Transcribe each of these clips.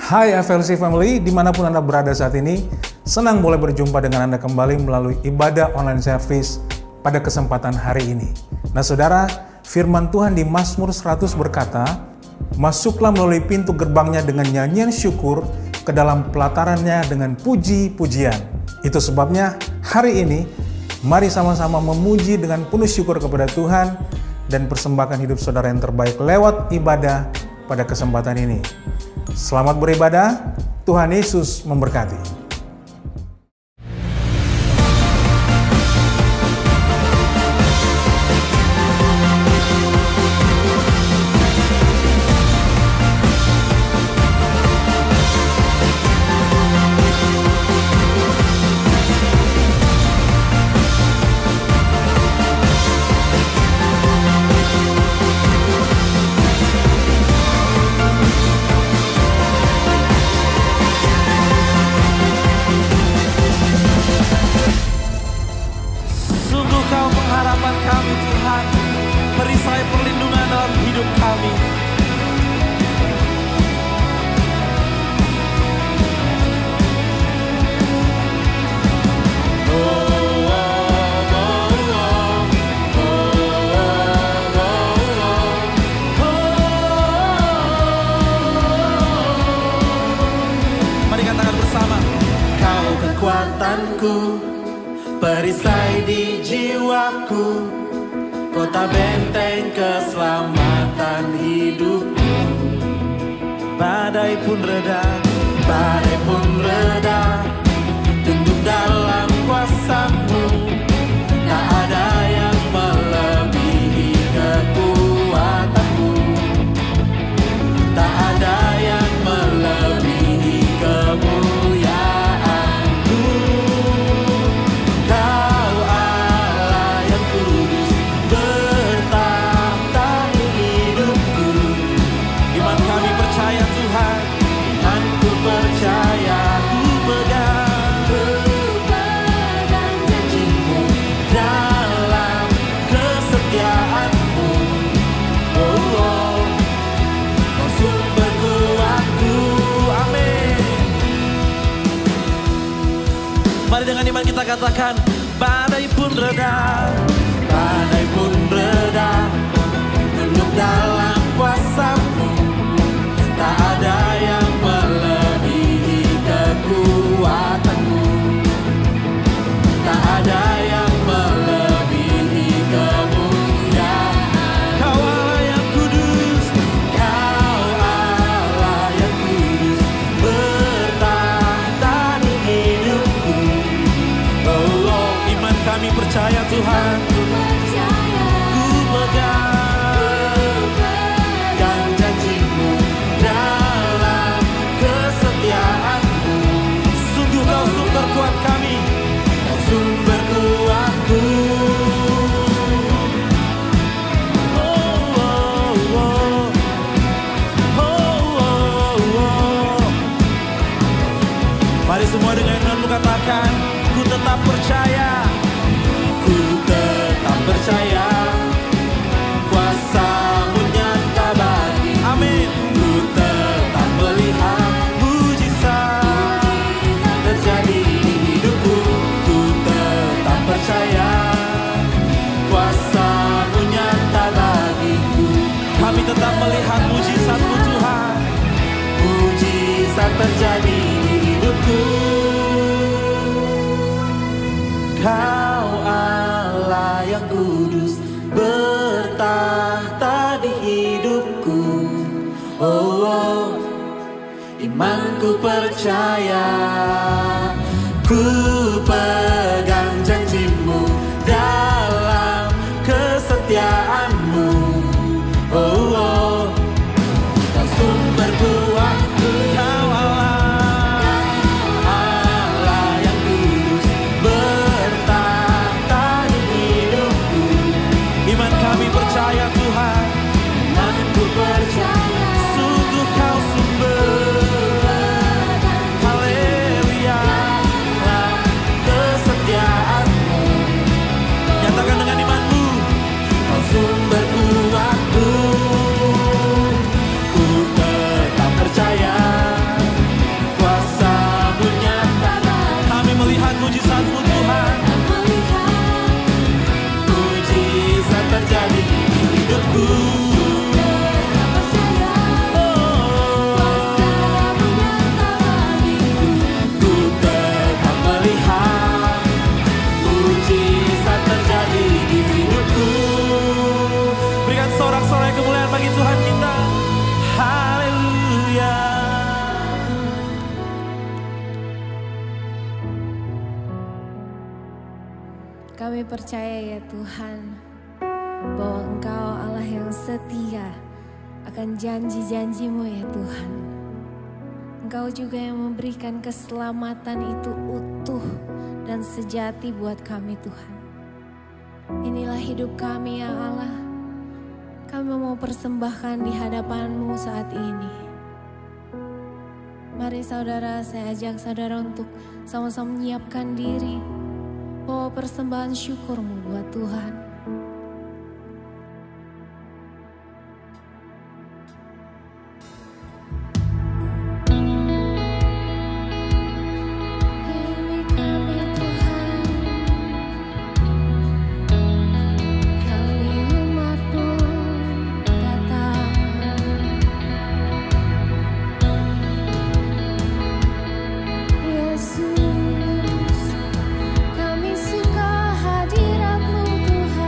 Hai FLC Family, dimanapun Anda berada saat ini, senang boleh berjumpa dengan Anda kembali melalui ibadah online service pada kesempatan hari ini. Nah saudara, firman Tuhan di Mazmur 100 berkata, "Masuklah melalui pintu gerbangnya dengan nyanyian syukur, ke dalam pelatarannya dengan puji-pujian." Itu sebabnya hari ini, mari sama-sama memuji dengan penuh syukur kepada Tuhan dan persembahkan hidup saudara yang terbaik lewat ibadah pada kesempatan ini. Selamat beribadah, Tuhan Yesus memberkati. Perisai di jiwaku, kota benteng keselamatan hidupku. Badai pun reda, tunduk dalam kuasa-Mu. Tak ada yang melebihi kekuatan-Mu, tak ada yang melebihi kemuliaan. Mari dengan iman kita katakan, badai pun reda, tunduk dalam kuasa-Mu. Tak ada yang melebihi kekuatan-Mu, tak ada yang melebihi kemuliaan. Kau Allah yang kudus, Kau Allah yang kudus, bertahta di hidupku. Oh, iman kami percaya Tuhan, ku pegang janji-Mu dalam kesetiaan-Mu. Sungguh Kau sumber kuat kami, Kau sumber kuatku. Mari semua dengan iman katakan, ku tetap percaya, ku tetap percaya, kuasa-Mu nyata bagi. Amin. Ku tetap melihat mujizat terjadi di hidupku. Ku tetap percaya, kuasa-Mu nyata bagiku. Kami tetap melihat mujizat-Mu Tuhan, mujizat terjadi di hidupku. Kau Allah yang kudus, bertahta di hidupku. Oh, imanku percaya, ku pegang janji-Mu dalam kesetiaan-Mu. Oh, Kau sumber kuatku, Kau Allah yang kudus, bertahta di hidupku. Iman kami percaya Tuhan, imanku percaya, sungguh Kau sumber, haleluya, kesetiaan. Kami percaya ya Tuhan, bahwa Engkau Allah yang setia akan janji-janji-Mu ya Tuhan. Engkau juga yang memberikan keselamatan itu utuh dan sejati buat kami Tuhan. Inilah hidup kami ya Allah. Kami mau persembahkan di hadapan-Mu saat ini. Mari saudara, saya ajak saudara untuk sama-sama menyiapkan diri, bawa persembahan syukur-Mu buat Tuhan. Kami suka hadirat-Mu Tuhan.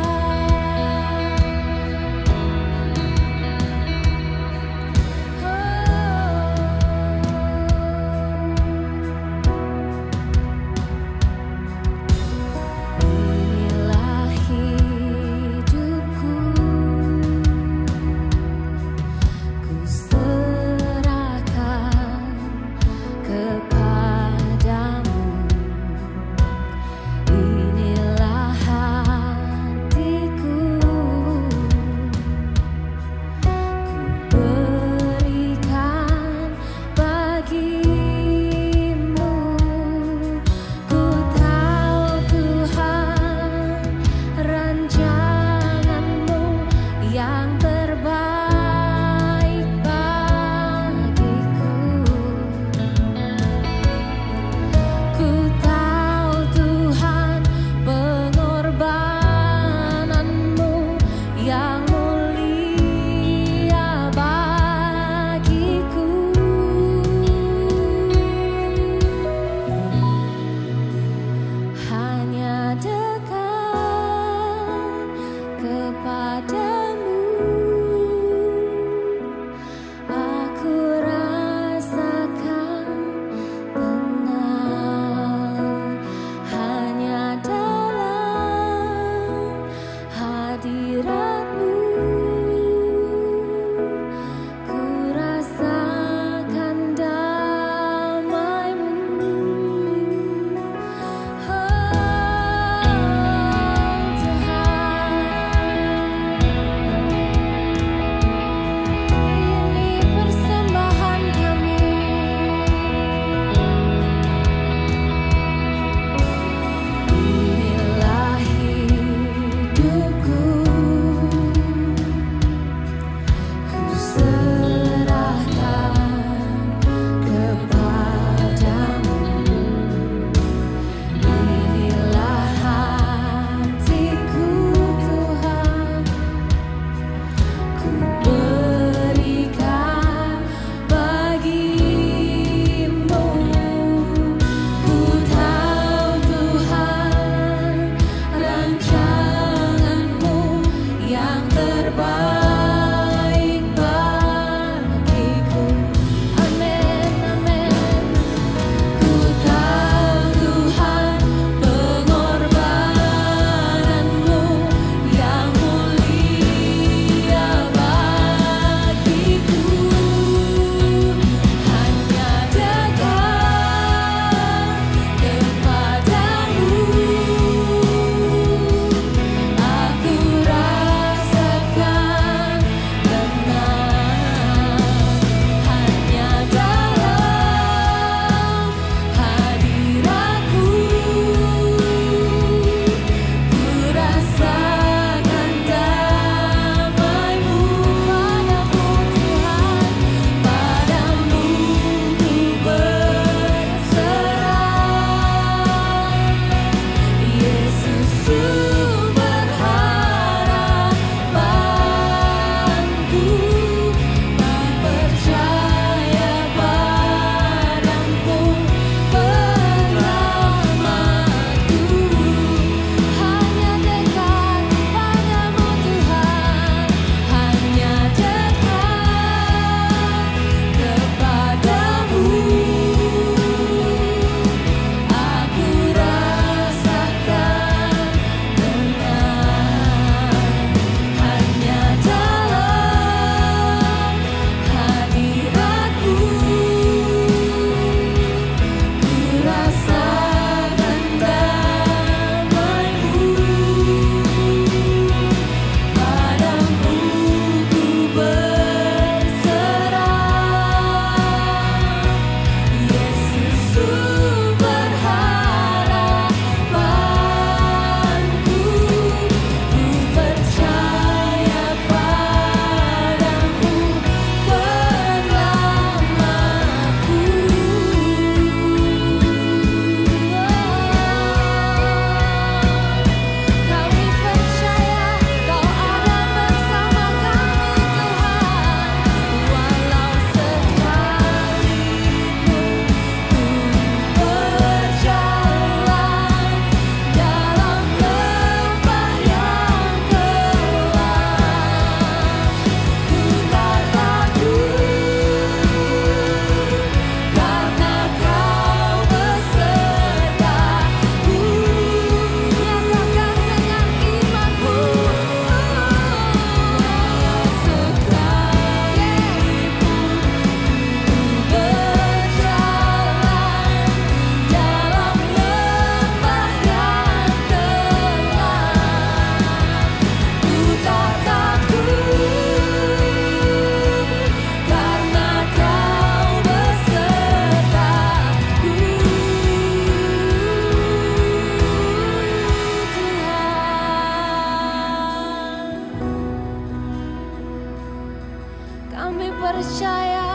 kami percaya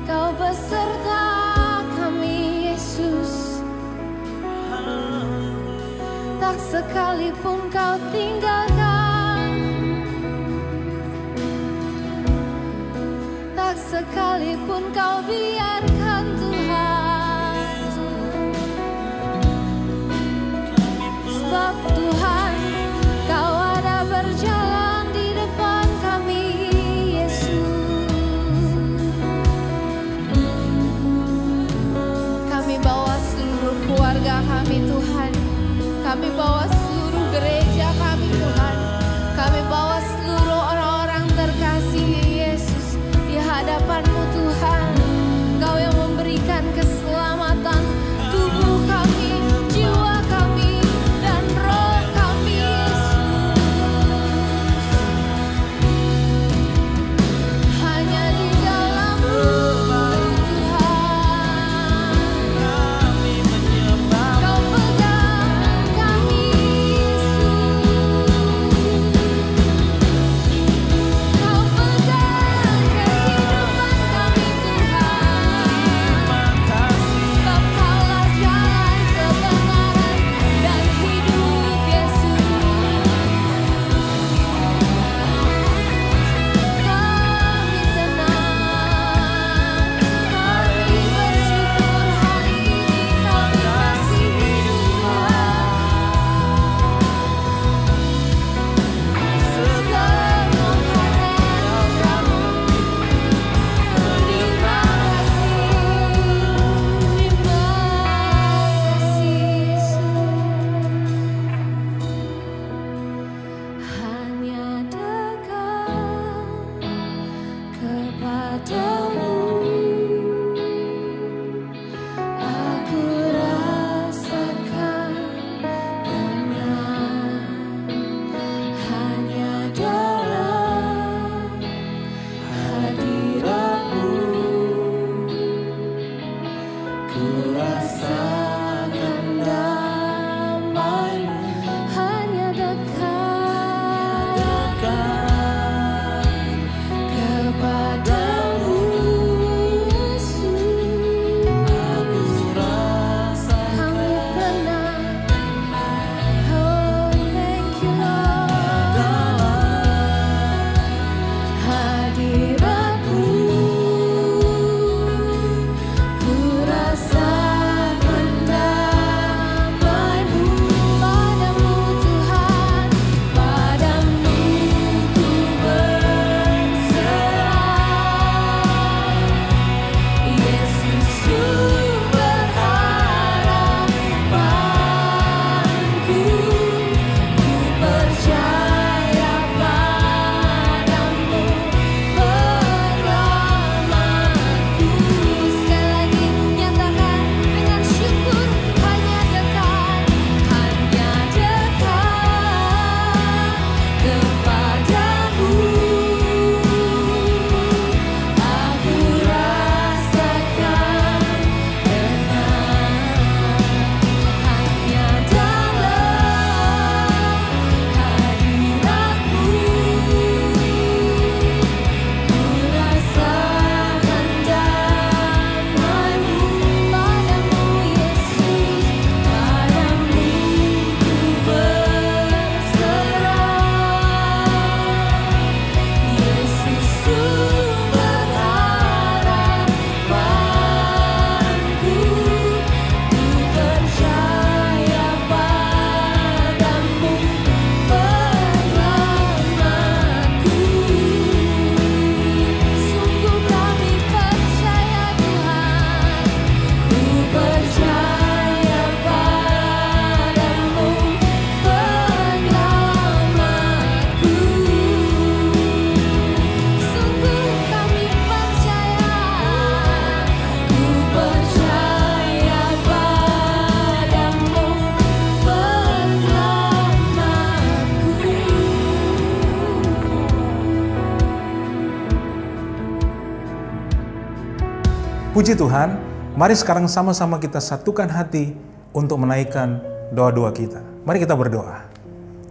Kau beserta kami Yesus. Tak sekalipun Kau tinggalkan, tak sekalipun Kau biarkan Tuhan. Sebab Tuhan Kau ada berjalan di depan kami Yesus. Kami bawa seluruh keluarga kami Tuhan, kami bawa seluruh gereja kami Tuhan, kami bawa seluruh orang-orang terkasih Yesus di hadapan-Mu Tuhan. Kau yang memberikan keselamatan tubuh kami, jiwa kami, dan roh kami Yesus. Hanya di dalam-Mu Tuhan Kami menyembah Kau pegang kami Yesus. Kau pegang kehidupan kami Tuhan. kasih. Sebab Kaulah jalan kebenaran dan hidup Yesus. Kami tenang, kami bersyukur hari ini kami masih Tuhan. Semua karena Kamu. Terima kasih Yesus. Hanya dekat kepadamu aku rasakan tenang. Hanya dalam hadirat-Mu ku rasakan damai-Mu. Hanya dekat kepadamu Yesus. Kami tenang. Oh, thank you Lord. Hadirat-Mu ku rasakan damai-Mu. Padamu Tuhan, padamu ku berserah. Yesus sumber harapanku, ku percaya padamu penyelamatku. Sekali lagi nyatakan dengan syukur, hanya dekat kepadamu aku rasakan tenang. Hanya dalam hadirat-Mu ku rasakan damai-Mu. Padamu Yesus, padamu ku berserah. Yesus sumber harapanku, ku percaya padamu penyelamatku. Sungguh kami percaya Tuhan, ku percaya padamu penyelamatku. Sungguh kami percaya, ku percaya padamu penyelamatku. Puji Tuhan, mari sekarang sama-sama kita satukan hati untuk menaikkan doa-doa kita. Mari kita berdoa.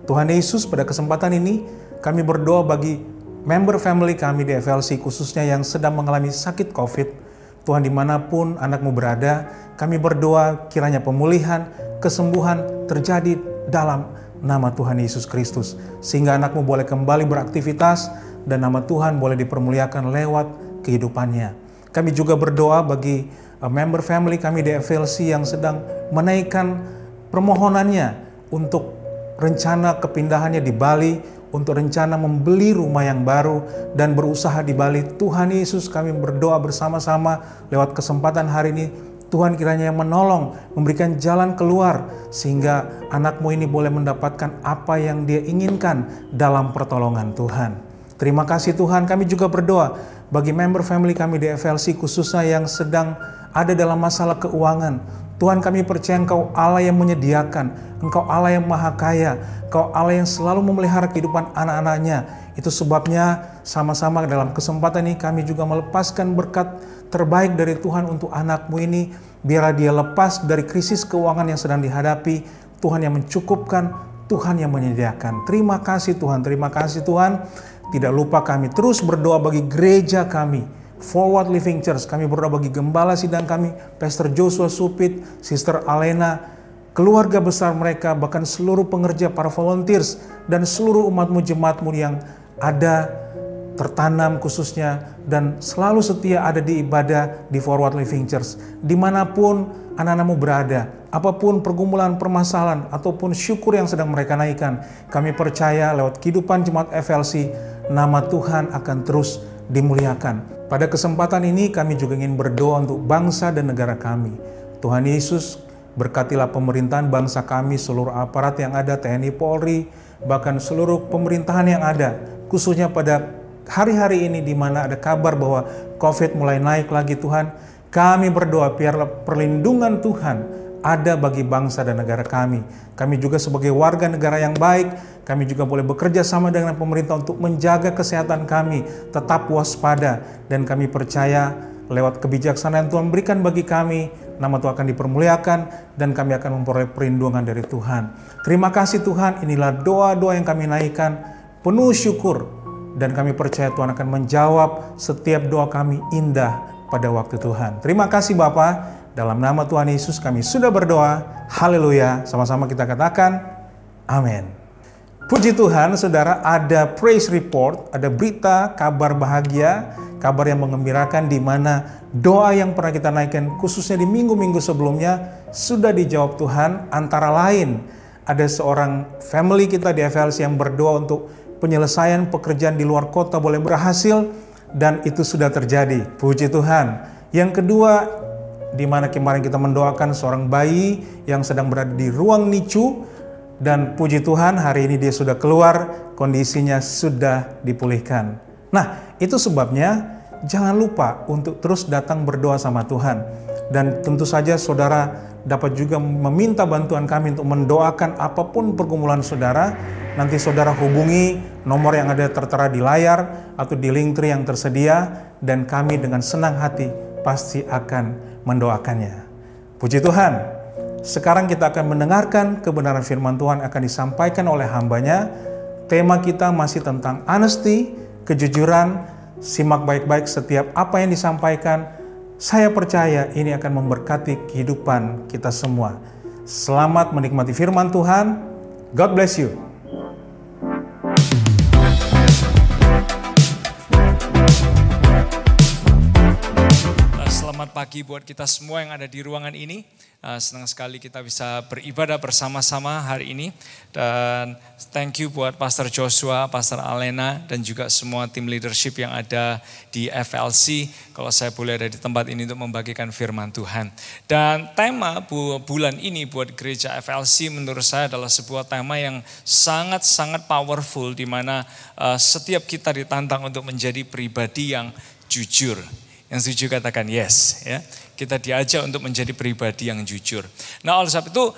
Tuhan Yesus, pada kesempatan ini kami berdoa bagi member family kami di FLC khususnya yang sedang mengalami sakit COVID. Tuhan, dimanapun anakmu berada, kami berdoa kiranya pemulihan, kesembuhan terjadi dalam nama Tuhan Yesus Kristus. Sehingga anakmu boleh kembali beraktivitas dan nama Tuhan boleh dipermuliakan lewat kehidupannya. Kami juga berdoa bagi member family kami di FLC yang sedang menaikkan permohonannya untuk rencana kepindahannya di Bali, untuk rencana membeli rumah yang baru dan berusaha di Bali. Tuhan Yesus, kami berdoa bersama-sama lewat kesempatan hari ini. Tuhan kiranya yang menolong, memberikan jalan keluar sehingga anakmu ini boleh mendapatkan apa yang dia inginkan dalam pertolongan Tuhan. Terima kasih Tuhan. Kami juga berdoa bagi member family kami di FLC khususnya yang sedang ada dalam masalah keuangan. Tuhan, kami percaya Engkau Allah yang menyediakan, Engkau Allah yang maha kaya, Engkau Allah yang selalu memelihara kehidupan anak-anaknya. Itu sebabnya sama-sama dalam kesempatan ini kami juga melepaskan berkat terbaik dari Tuhan untuk anakmu ini. Biar dia lepas dari krisis keuangan yang sedang dihadapi. Tuhan yang mencukupkan, Tuhan yang menyediakan. Terima kasih Tuhan, terima kasih Tuhan. Tidak lupa kami terus berdoa bagi gereja kami, Forward Living Church. Kami berdoa bagi gembala sidang kami, Pastor Joshua Supit, Sister Alena, keluarga besar mereka, bahkan seluruh pengerja, para volunteers, dan seluruh umatmu, jemaatmu yang ada tertanam khususnya dan selalu setia ada di ibadah di Forward Living Church. Dimanapun anak-anakmu berada, apapun pergumulan, permasalahan, ataupun syukur yang sedang mereka naikkan, kami percaya lewat kehidupan jemaat FLC, nama Tuhan akan terus dimuliakan. Pada kesempatan ini kami juga ingin berdoa untuk bangsa dan negara kami. Tuhan Yesus, berkatilah pemerintahan bangsa kami, seluruh aparat yang ada, TNI, Polri, bahkan seluruh pemerintahan yang ada, khususnya pada hari-hari ini di mana ada kabar bahwa COVID mulai naik lagi Tuhan. Kami berdoa biarlah perlindungan Tuhan ada bagi bangsa dan negara kami. Kami juga sebagai warga negara yang baik, kami juga boleh bekerja sama dengan pemerintah untuk menjaga kesehatan kami, tetap waspada, dan kami percaya lewat kebijaksanaan Tuhan berikan bagi kami, nama Tuhan akan dipermuliakan, dan kami akan memperoleh perlindungan dari Tuhan. Terima kasih Tuhan, inilah doa-doa yang kami naikkan, penuh syukur, dan kami percaya Tuhan akan menjawab setiap doa kami indah pada waktu Tuhan. Terima kasih Bapa. Dalam nama Tuhan Yesus kami sudah berdoa. Haleluya. Sama-sama kita katakan amin. Puji Tuhan, saudara, ada praise report, ada berita, kabar bahagia, kabar yang mengembirakan di mana doa yang pernah kita naikkan khususnya di minggu-minggu sebelumnya sudah dijawab Tuhan. Antara lain ada seorang family kita di FLC yang berdoa untuk penyelesaian pekerjaan di luar kota boleh berhasil, dan itu sudah terjadi. Puji Tuhan. Yang kedua, di mana kemarin kita mendoakan seorang bayi yang sedang berada di ruang NICU, dan puji Tuhan hari ini dia sudah keluar, kondisinya sudah dipulihkan. Nah, itu sebabnya jangan lupa untuk terus datang berdoa sama Tuhan. Dan tentu saja saudara dapat juga meminta bantuan kami untuk mendoakan apapun pergumulan saudara. Nanti saudara hubungi nomor yang ada tertera di layar atau di link tree yang tersedia, dan kami dengan senang hati pasti akan mendoakannya. Puji Tuhan. Sekarang kita akan mendengarkan kebenaran firman Tuhan akan disampaikan oleh hambanya. Tema kita masih tentang honesty, kejujuran. Simak baik-baik setiap apa yang disampaikan. Saya percaya ini akan memberkati kehidupan kita semua. Selamat menikmati firman Tuhan. God bless you. Selamat pagi buat kita semua yang ada di ruangan ini. Senang sekali kita bisa beribadah bersama-sama hari ini. Dan thank you buat Pastor Joshua, Pastor Alena, dan juga semua tim leadership yang ada di FLC. Kalau saya boleh ada di tempat ini untuk membagikan firman Tuhan. Dan tema bulan ini buat gereja FLC menurut saya adalah sebuah tema yang sangat-sangat powerful, di mana setiap kita ditantang untuk menjadi pribadi yang jujur. Yang setuju katakan yes, ya. Kita diajak untuk menjadi pribadi yang jujur. Nah, oleh sebab itu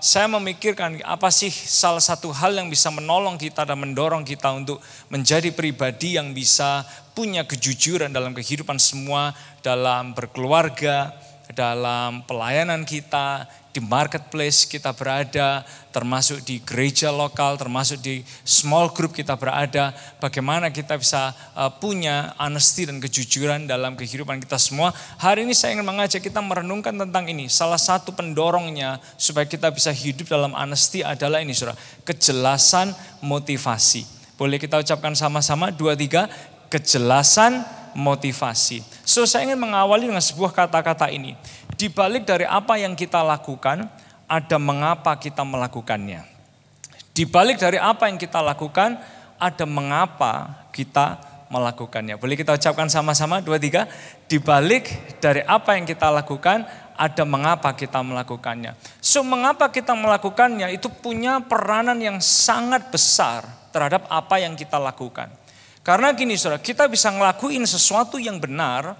saya memikirkan apa sih salah satu hal yang bisa menolong kita dan mendorong kita untuk menjadi pribadi yang bisa punya kejujuran dalam kehidupan semua, dalam berkeluarga, dalam pelayanan kita, di marketplace kita berada, termasuk di gereja lokal, termasuk di small group kita berada, bagaimana kita bisa punya honesty dan kejujuran dalam kehidupan kita semua. Hari ini saya ingin mengajak kita merenungkan tentang ini. Salah satu pendorongnya supaya kita bisa hidup dalam honesty adalah ini, saudara, kejelasan motivasi. Boleh kita ucapkan sama-sama, 2, 3, kejelasan motivasi. So saya ingin mengawali dengan sebuah kata-kata ini. Di balik dari apa yang kita lakukan, ada mengapa kita melakukannya. Di balik dari apa yang kita lakukan, ada mengapa kita melakukannya. Boleh kita ucapkan sama-sama, 2, 3. Di balik dari apa yang kita lakukan, ada mengapa kita melakukannya. So mengapa kita melakukannya itu punya peranan yang sangat besar terhadap apa yang kita lakukan. Karena gini saudara, kita bisa ngelakuin sesuatu yang benar,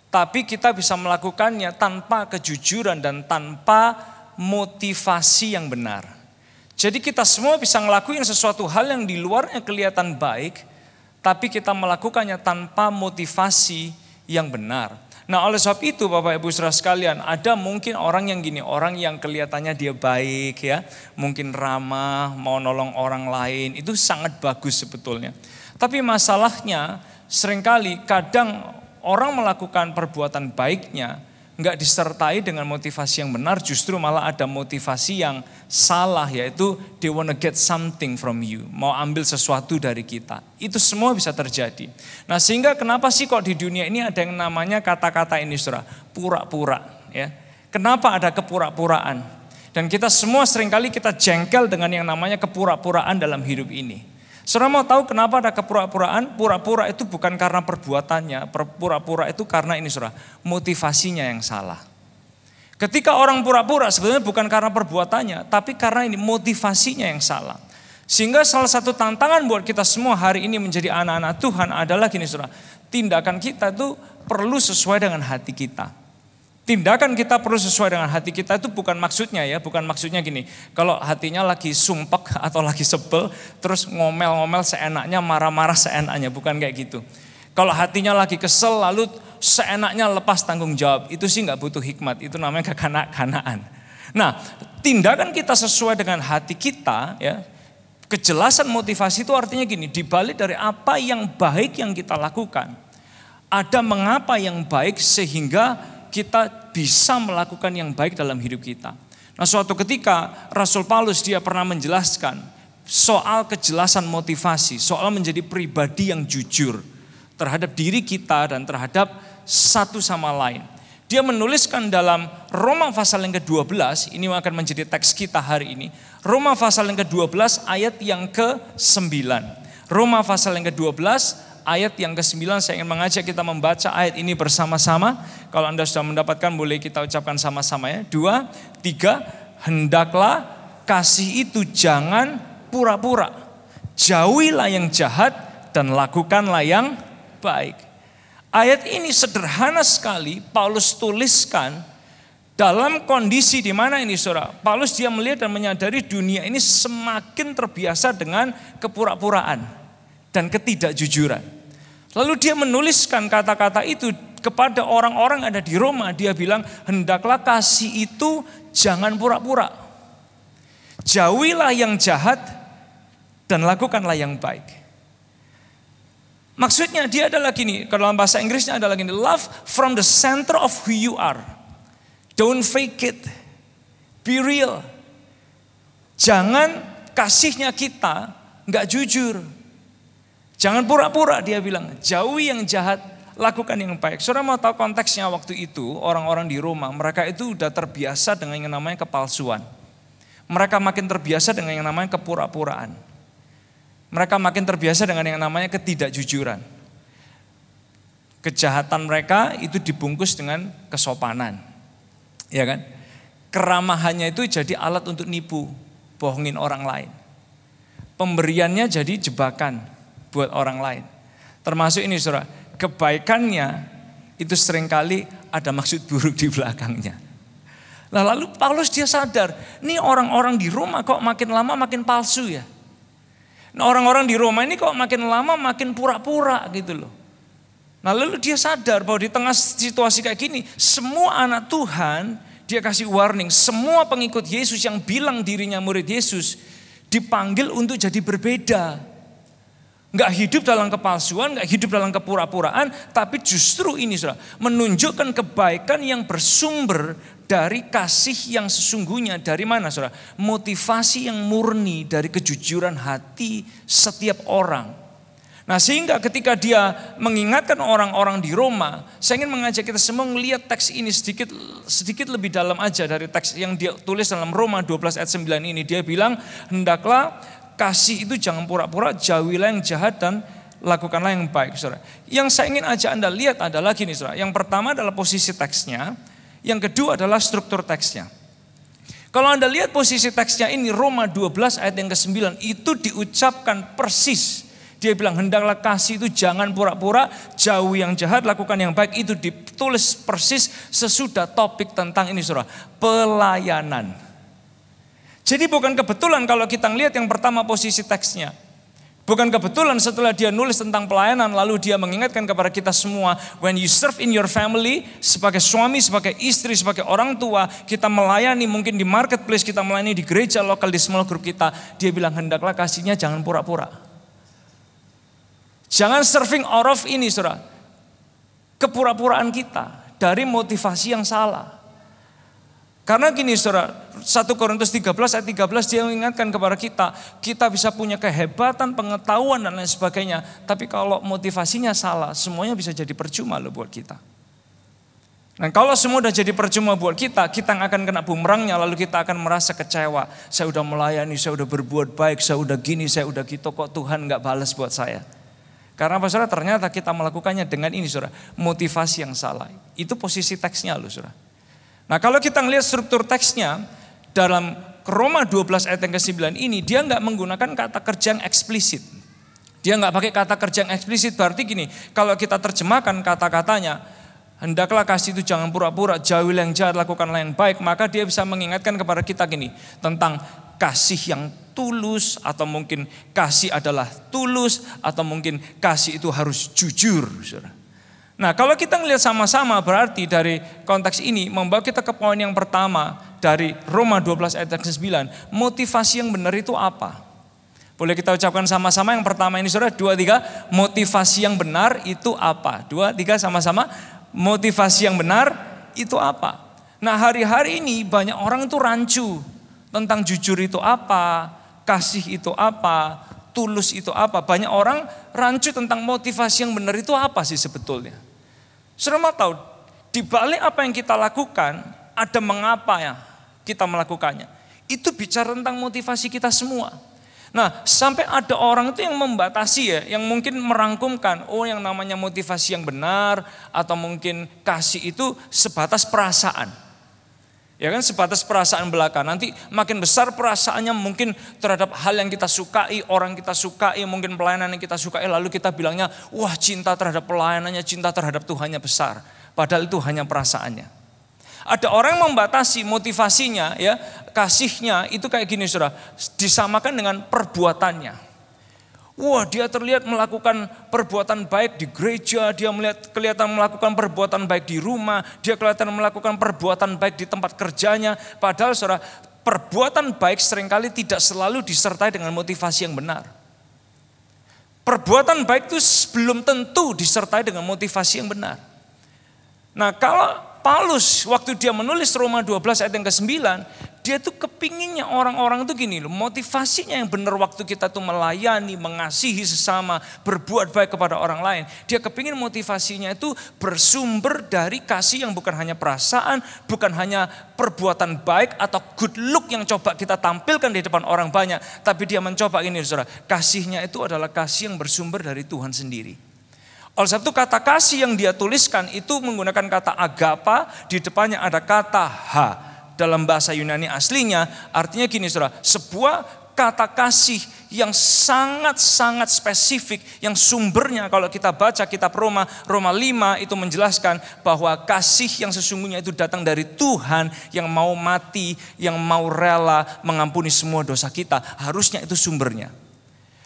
tapi kita bisa melakukannya tanpa kejujuran dan tanpa motivasi yang benar. Jadi kita semua bisa ngelakuin sesuatu hal yang di luarnya kelihatan baik, tapi kita melakukannya tanpa motivasi yang benar. Nah oleh sebab itu Bapak Ibu Saudara sekalian, ada mungkin orang yang gini, orang yang kelihatannya dia baik ya, mungkin ramah, mau nolong orang lain, itu sangat bagus sebetulnya. Tapi masalahnya seringkali kadang orang melakukan perbuatan baiknya enggak disertai dengan motivasi yang benar, justru malah ada motivasi yang salah, yaitu they wanna get something from you, mau ambil sesuatu dari kita. Itu semua bisa terjadi. Nah sehingga kenapa sih kok di dunia ini ada yang namanya kata-kata ini saudara, pura-pura ya. Kenapa ada kepura-puraan? Dan kita semua seringkali kita jengkel dengan yang namanya kepura-puraan dalam hidup ini. Saudara mau tahu kenapa ada kepura-puraan? Pura-pura itu bukan karena perbuatannya, pura-pura itu karena ini saudara, motivasinya yang salah. Ketika orang pura-pura sebenarnya bukan karena perbuatannya, tapi karena ini motivasinya yang salah. Sehingga salah satu tantangan buat kita semua hari ini menjadi anak-anak Tuhan adalah gini saudara, tindakan kita itu perlu sesuai dengan hati kita. Tindakan kita perlu sesuai dengan hati kita itu bukan maksudnya ya, bukan maksudnya gini. Kalau hatinya lagi sumpek atau lagi sebel, terus ngomel-ngomel seenaknya, marah-marah seenaknya, bukan kayak gitu. Kalau hatinya lagi kesel lalu seenaknya lepas tanggung jawab, itu sih nggak butuh hikmat, itu namanya kekanak-kanaan. Nah, tindakan kita sesuai dengan hati kita ya. Kejelasan motivasi itu artinya gini, dibalik dari apa yang baik yang kita lakukan, ada mengapa yang baik sehingga kita bisa melakukan yang baik dalam hidup kita. Nah suatu ketika Rasul Paulus dia pernah menjelaskan soal kejelasan motivasi, soal menjadi pribadi yang jujur terhadap diri kita dan terhadap satu sama lain. Dia menuliskan dalam Roma pasal yang ke-12, ini akan menjadi teks kita hari ini. Roma pasal yang ke-12 ayat yang ke-9. Roma pasal yang ke-12 ayat yang ke-9, saya ingin mengajak kita membaca ayat ini bersama-sama. Kalau Anda sudah mendapatkan boleh kita ucapkan sama-sama ya. 2, 3, hendaklah kasih itu jangan pura-pura. Jauhilah yang jahat dan lakukanlah yang baik. Ayat ini sederhana sekali Paulus tuliskan dalam kondisi di mana ini saudara. Paulus dia melihat dan menyadari dunia ini semakin terbiasa dengan kepura-puraan dan ketidakjujuran. Lalu dia menuliskan kata-kata itu kepada orang-orang ada di Roma. Dia bilang hendaklah kasih itu jangan pura-pura. Jauhilah yang jahat dan lakukanlah yang baik. Maksudnya dia adalah gini, kalau dalam bahasa Inggrisnya adalah gini, love from the center of who you are. Don't fake it. Be real. Jangan kasihnya kita nggak jujur. Jangan pura-pura, dia bilang, jauhi yang jahat, lakukan yang baik. Saudara mau tahu konteksnya waktu itu, orang-orang di Roma, mereka itu udah terbiasa dengan yang namanya kepalsuan. Mereka makin terbiasa dengan yang namanya kepura-puraan. Mereka makin terbiasa dengan yang namanya ketidakjujuran. Kejahatan mereka itu dibungkus dengan kesopanan. Ya kan? Keramahannya itu jadi alat untuk nipu, bohongin orang lain. Pemberiannya jadi jebakan buat orang lain. Termasuk ini saudara, kebaikannya itu seringkali ada maksud buruk di belakangnya. Nah, lalu Paulus dia sadar, nih orang-orang di Roma kok makin lama makin palsu ya. Nah orang-orang di Roma ini kok makin lama makin pura-pura gitu loh. Nah lalu dia sadar bahwa di tengah situasi kayak gini, semua anak Tuhan dia kasih warning. Semua pengikut Yesus yang bilang dirinya murid Yesus dipanggil untuk jadi berbeda. Nggak hidup dalam kepalsuan, nggak hidup dalam kepura-puraan, tapi justru ini saudara, menunjukkan kebaikan yang bersumber dari kasih yang sesungguhnya. Dari mana saudara? Motivasi yang murni dari kejujuran hati setiap orang. Nah sehingga ketika dia mengingatkan orang-orang di Roma, saya ingin mengajak kita semua melihat teks ini sedikit lebih dalam aja dari teks yang dia tulis dalam Roma 12 ayat 9 ini. Dia bilang, hendaklah kasih itu jangan pura-pura, jauhilah yang jahat dan lakukanlah yang baik. Saudara. Yang saya ingin ajak Anda lihat adalah gini saudara. Yang pertama adalah posisi teksnya, yang kedua adalah struktur teksnya. Kalau Anda lihat posisi teksnya ini Roma 12 ayat yang ke-9 itu diucapkan persis. Dia bilang hendaklah kasih itu jangan pura-pura, jauhi yang jahat, lakukan yang baik. Itu ditulis persis sesudah topik tentang ini saudara, pelayanan. Jadi bukan kebetulan kalau kita lihat yang pertama posisi teksnya. Bukan kebetulan setelah dia nulis tentang pelayanan lalu dia mengingatkan kepada kita semua, when you serve in your family, sebagai suami, sebagai istri, sebagai orang tua, kita melayani mungkin di marketplace, kita melayani di gereja lokal, di small group kita. Dia bilang hendaklah kasihnya jangan pura-pura. Jangan serving out of ini saudara, kepura-puraan kita dari motivasi yang salah. Karena gini saudara, 1 Korintus 13 ayat 13 dia mengingatkan kepada kita, kita bisa punya kehebatan, pengetahuan dan lain sebagainya. Tapi kalau motivasinya salah, semuanya bisa jadi percuma loh buat kita. Dan kalau semua udah jadi percuma buat kita akan kena bumerangnya, lalu kita akan merasa kecewa. Saya udah melayani, saya udah berbuat baik, saya udah gini, saya udah gitu, kok Tuhan gak balas buat saya. Karena apa saudara, ternyata kita melakukannya dengan ini saudara, motivasi yang salah. Itu posisi teksnya loh saudara. Nah kalau kita ngelihat struktur teksnya dalam Roma 12 ayat yang ke-9 ini, dia nggak menggunakan kata kerja yang eksplisit. Dia nggak pakai kata kerja yang eksplisit, berarti gini, kalau kita terjemahkan kata-katanya, hendaklah kasih itu jangan pura-pura, jauhilah yang jahat, lakukanlah yang baik, maka dia bisa mengingatkan kepada kita gini, tentang kasih yang tulus, atau mungkin kasih adalah tulus, atau mungkin kasih itu harus jujur. Nah kalau kita melihat sama-sama berarti dari konteks ini membawa kita ke poin yang pertama dari Roma 12 ayat ke-9. Motivasi yang benar itu apa? Boleh kita ucapkan sama-sama yang pertama ini saudara, 2, 3. Motivasi yang benar itu apa? 2, 3 sama-sama. Motivasi yang benar itu apa? Nah hari-hari ini banyak orang itu rancu tentang jujur itu apa, kasih itu apa, tulus itu apa. Banyak orang rancu tentang motivasi yang benar itu apa sih sebetulnya. Saudara mau tahu, di balik apa yang kita lakukan, ada mengapa ya kita melakukannya. Itu bicara tentang motivasi kita semua. Nah sampai ada orang itu yang membatasi ya, yang mungkin merangkumkan, oh yang namanya motivasi yang benar, atau mungkin kasih itu sebatas perasaan. Ya kan, sebatas perasaan belaka. Nanti makin besar perasaannya mungkin terhadap hal yang kita sukai, orang kita sukai, mungkin pelayanan yang kita sukai. Lalu kita bilangnya, wah cinta terhadap pelayanannya, cinta terhadap Tuhannya besar. Padahal itu hanya perasaannya. Ada orang yang membatasi motivasinya, ya kasihnya itu kayak gini saudara, disamakan dengan perbuatannya. Wah dia terlihat melakukan perbuatan baik di gereja, dia kelihatan melakukan perbuatan baik di rumah, dia kelihatan melakukan perbuatan baik di tempat kerjanya. Padahal saudara, perbuatan baik seringkali tidak selalu disertai dengan motivasi yang benar. Perbuatan baik itu belum tentu disertai dengan motivasi yang benar. Nah kalau Paulus waktu dia menulis Roma 12 ayat yang ke-9, dia tuh kepinginnya orang-orang tuh gini loh, motivasinya yang benar waktu kita tuh melayani, mengasihi sesama, berbuat baik kepada orang lain. Dia kepingin motivasinya itu bersumber dari kasih yang bukan hanya perasaan, bukan hanya perbuatan baik atau good look yang coba kita tampilkan di depan orang banyak. Tapi dia mencoba ini saudara, kasihnya itu adalah kasih yang bersumber dari Tuhan sendiri. Oleh sebab itu kata kasih yang dia tuliskan itu menggunakan kata agapa, di depannya ada kata ha. Dalam bahasa Yunani aslinya artinya gini saudara, sebuah kata kasih yang sangat-sangat spesifik, yang sumbernya kalau kita baca kitab Roma 5 itu menjelaskan bahwa kasih yang sesungguhnya itu datang dari Tuhan yang mau mati, yang mau rela mengampuni semua dosa kita. Harusnya itu sumbernya.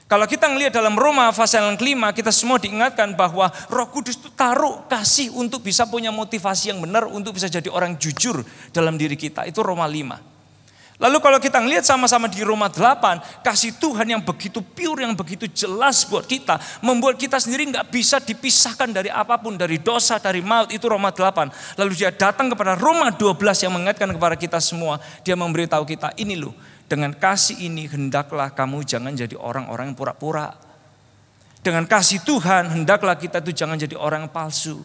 Kalau kita ngelihat dalam Roma pasal yang kelima, kita semua diingatkan bahwa Roh Kudus itu taruh kasih untuk bisa punya motivasi yang benar, untuk bisa jadi orang jujur dalam diri kita. Itu Roma 5. Lalu kalau kita ngelihat sama-sama di Roma 8, kasih Tuhan yang begitu pure, yang begitu jelas buat kita, membuat kita sendiri gak bisa dipisahkan dari apapun, dari dosa, dari maut. Itu Roma 8. Lalu dia datang kepada Roma 12 yang mengingatkan kepada kita semua. Dia memberitahu kita, ini loh, dengan kasih ini hendaklah kamu jangan jadi orang-orang yang pura-pura. Dengan kasih Tuhan hendaklah kita itu jangan jadi orang yang palsu.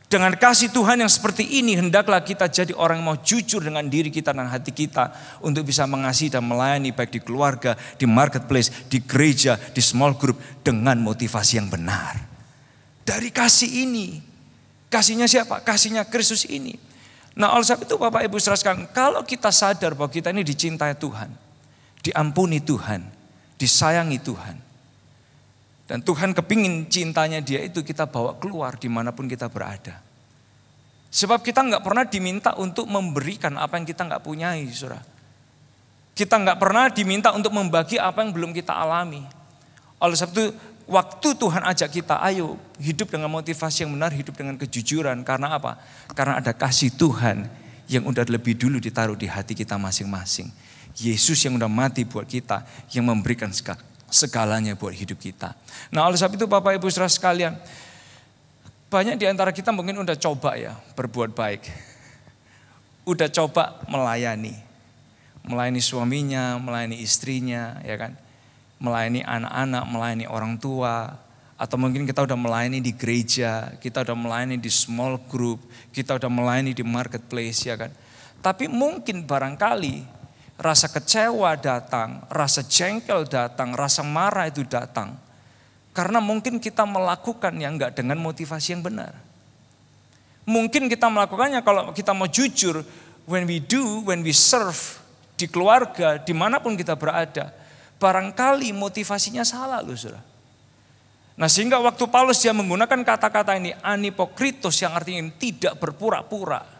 Dengan kasih Tuhan yang seperti ini hendaklah kita jadi orang yang mau jujur dengan diri kita dan hati kita untuk bisa mengasihi dan melayani baik di keluarga, di marketplace, di gereja, di small group dengan motivasi yang benar. Dari kasih ini, kasihnya siapa? Kasihnya Kristus ini. Nah, oleh sebab itu Bapak Ibu saudara sekalian, kalau kita sadar bahwa kita ini dicintai Tuhan, diampuni Tuhan, disayangi Tuhan, dan Tuhan kepingin cintanya dia itu kita bawa keluar dimanapun kita berada. Sebab kita nggak pernah diminta untuk memberikan apa yang kita nggak punyai, saudara. Kita nggak pernah diminta untuk membagi apa yang belum kita alami. Oleh sebab itu, waktu Tuhan ajak kita, ayo hidup dengan motivasi yang benar, hidup dengan kejujuran. Karena apa? Karena ada kasih Tuhan yang udah lebih dulu ditaruh di hati kita masing-masing. Yesus yang udah mati buat kita, yang memberikan segalanya buat hidup kita. Nah, oleh sebab itu Bapak Ibu saudara sekalian, banyak di antara kita mungkin udah coba ya berbuat baik. Udah coba melayani suaminya, melayani istrinya, ya kan? Melayani anak-anak, melayani orang tua, atau mungkin kita udah melayani di gereja, kita udah melayani di small group, kita udah melayani di marketplace, ya kan? Tapi mungkin barangkali rasa kecewa datang, rasa jengkel datang, rasa marah itu datang. Karena mungkin kita melakukan yang enggak dengan motivasi yang benar. Mungkin kita melakukannya kalau kita mau jujur, when we serve di keluarga, dimanapun kita berada, barangkali motivasinya salah loh saudara. Nah sehingga waktu Paulus dia menggunakan kata-kata ini, anipokritos yang artinya tidak berpura-pura.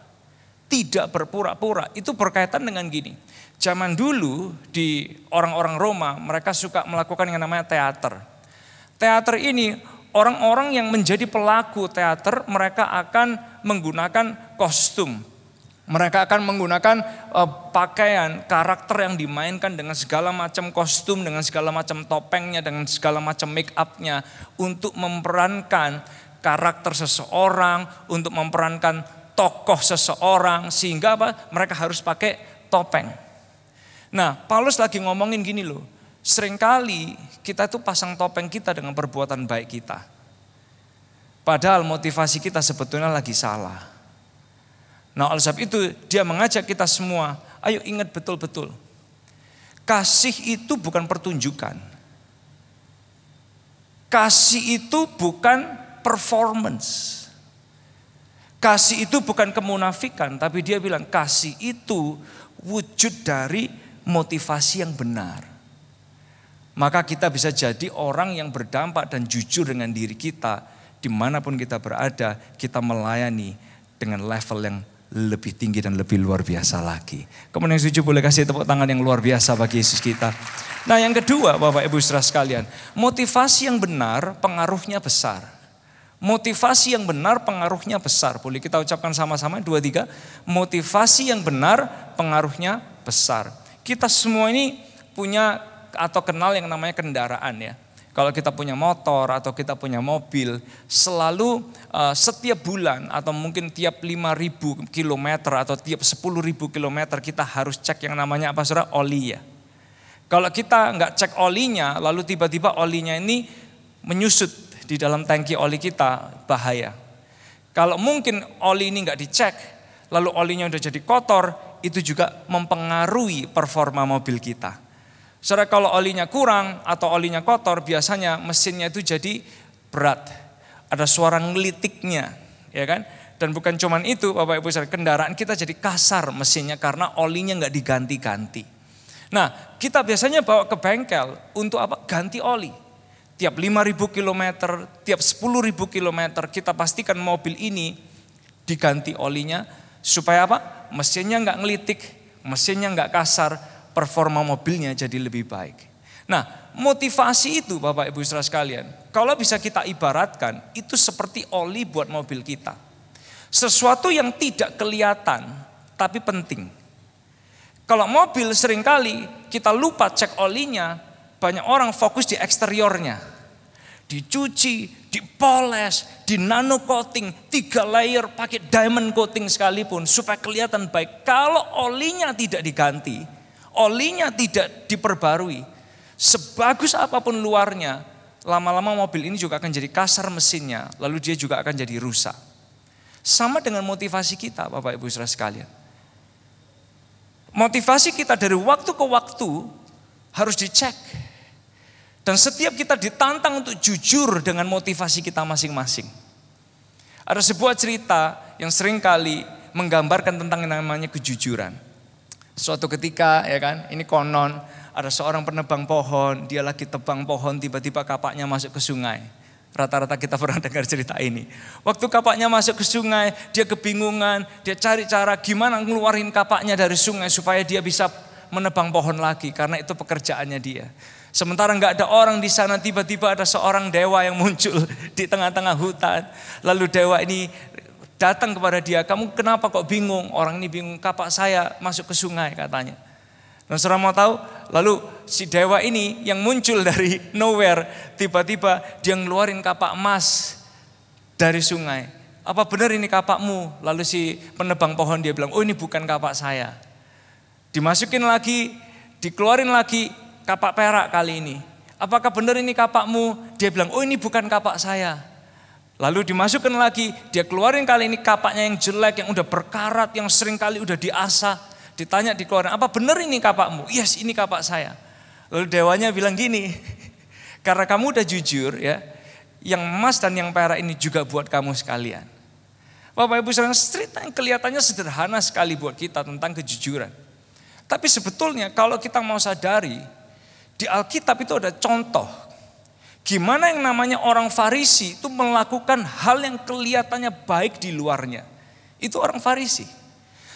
Tidak berpura-pura, itu berkaitan dengan gini. Zaman dulu di orang-orang Roma, mereka suka melakukan yang namanya teater. Teater ini, orang-orang yang menjadi pelaku teater, mereka akan menggunakan kostum. Mereka akan menggunakan pakaian, karakter yang dimainkan dengan segala macam kostum, dengan segala macam topengnya, dengan segala macam make up-nya. Untuk memerankan karakter seseorang, untuk memerankan tokoh seseorang, sehingga apa? Mereka harus pakai topeng. Nah, Paulus lagi ngomongin gini loh, seringkali kita tuh pasang topeng kita dengan perbuatan baik kita. Padahal motivasi kita sebetulnya lagi salah. Nah, oleh sebab itu dia mengajak kita semua, ayo ingat betul-betul. Kasih itu bukan pertunjukan. Kasih itu bukan performance. Kasih itu bukan kemunafikan, tapi dia bilang kasih itu wujud dari motivasi yang benar. Maka kita bisa jadi orang yang berdampak dan jujur dengan diri kita. Dimanapun kita berada, kita melayani dengan level yang lebih tinggi dan lebih luar biasa lagi. Kemudian yang setuju boleh kasih tepuk tangan yang luar biasa bagi Yesus kita. Nah yang kedua Bapak Ibu saudara sekalian, motivasi yang benar pengaruhnya besar. Motivasi yang benar pengaruhnya besar. Boleh kita ucapkan sama-sama 2, 3. Motivasi yang benar pengaruhnya besar. Kita semua ini punya atau kenal yang namanya kendaraan ya. Kalau kita punya motor atau kita punya mobil, selalu setiap bulan atau mungkin tiap 5.000 kilometer atau tiap 10.000 kilometer kita harus cek yang namanya apa saudara? Oli ya. Kalau kita nggak cek olinya, lalu tiba-tiba olinya ini menyusut di dalam tangki oli kita, bahaya. Kalau mungkin oli ini nggak dicek, lalu olinya udah jadi kotor, itu juga mempengaruhi performa mobil kita. Saudara, kalau olinya kurang atau olinya kotor, biasanya mesinnya itu jadi berat. Ada suara ngelitiknya, ya kan? Dan bukan cuman itu, Bapak Ibu saudara, kendaraan kita jadi kasar mesinnya karena olinya nggak diganti-ganti. Nah, kita biasanya bawa ke bengkel untuk apa? Ganti oli. Tiap 5.000 kilometer, tiap 10.000 kilometer, kita pastikan mobil ini diganti olinya supaya apa? Mesinnya nggak ngelitik, mesinnya nggak kasar, performa mobilnya jadi lebih baik. Nah, motivasi itu Bapak Ibu Saudara sekalian, kalau bisa kita ibaratkan, itu seperti oli buat mobil kita. Sesuatu yang tidak kelihatan, tapi penting. Kalau mobil seringkali kita lupa cek olinya, banyak orang fokus di eksteriornya. Dicuci, dipoles, di nano coating, 3 layer, pakai diamond coating sekalipun supaya kelihatan baik. Kalau olinya tidak diganti, olinya tidak diperbarui, sebagus apapun luarnya, lama-lama mobil ini juga akan jadi kasar mesinnya, lalu dia juga akan jadi rusak. Sama dengan motivasi kita Bapak Ibu Saudara sekalian. Motivasi kita dari waktu ke waktu harus dicek. Dan setiap kita ditantang untuk jujur dengan motivasi kita masing-masing. Ada sebuah cerita yang seringkali menggambarkan tentang yang namanya kejujuran. Suatu ketika ya kan, ini konon ada seorang penebang pohon, dia lagi tebang pohon, tiba-tiba kapaknya masuk ke sungai. Rata-rata kita pernah dengar cerita ini. Waktu kapaknya masuk ke sungai, dia kebingungan, dia cari cara gimana ngeluarin kapaknya dari sungai supaya dia bisa menebang pohon lagi, karena itu pekerjaannya dia. Sementara nggak ada orang di sana, tiba-tiba ada seorang dewa yang muncul di tengah-tengah hutan. Lalu dewa ini datang kepada dia, kamu kenapa kok bingung? Orang ini bingung, kapak saya masuk ke sungai katanya. Dan saudara mau tahu, lalu si dewa ini yang muncul dari nowhere, tiba-tiba dia ngeluarin kapak emas dari sungai. Apa benar ini kapakmu? Lalu si penebang pohon dia bilang, oh ini bukan kapak saya. Dimasukin lagi, dikeluarin lagi kapak perak kali ini. Apakah benar ini kapakmu? Dia bilang, oh ini bukan kapak saya. Lalu dimasukkan lagi, dia keluarin kali ini kapaknya yang jelek, yang udah berkarat, yang sering kali udah diasah. Ditanya dikeluarin, apa benar ini kapakmu? Yes, ini kapak saya. Lalu dewanya bilang gini, karena kamu udah jujur ya, yang emas dan yang perak ini juga buat kamu sekalian. Bapak Ibu saudara, cerita yang kelihatannya sederhana sekali buat kita tentang kejujuran. Tapi sebetulnya kalau kita mau sadari, di Alkitab itu ada contoh. Gimana yang namanya orang Farisi itu melakukan hal yang kelihatannya baik di luarnya. Itu orang Farisi.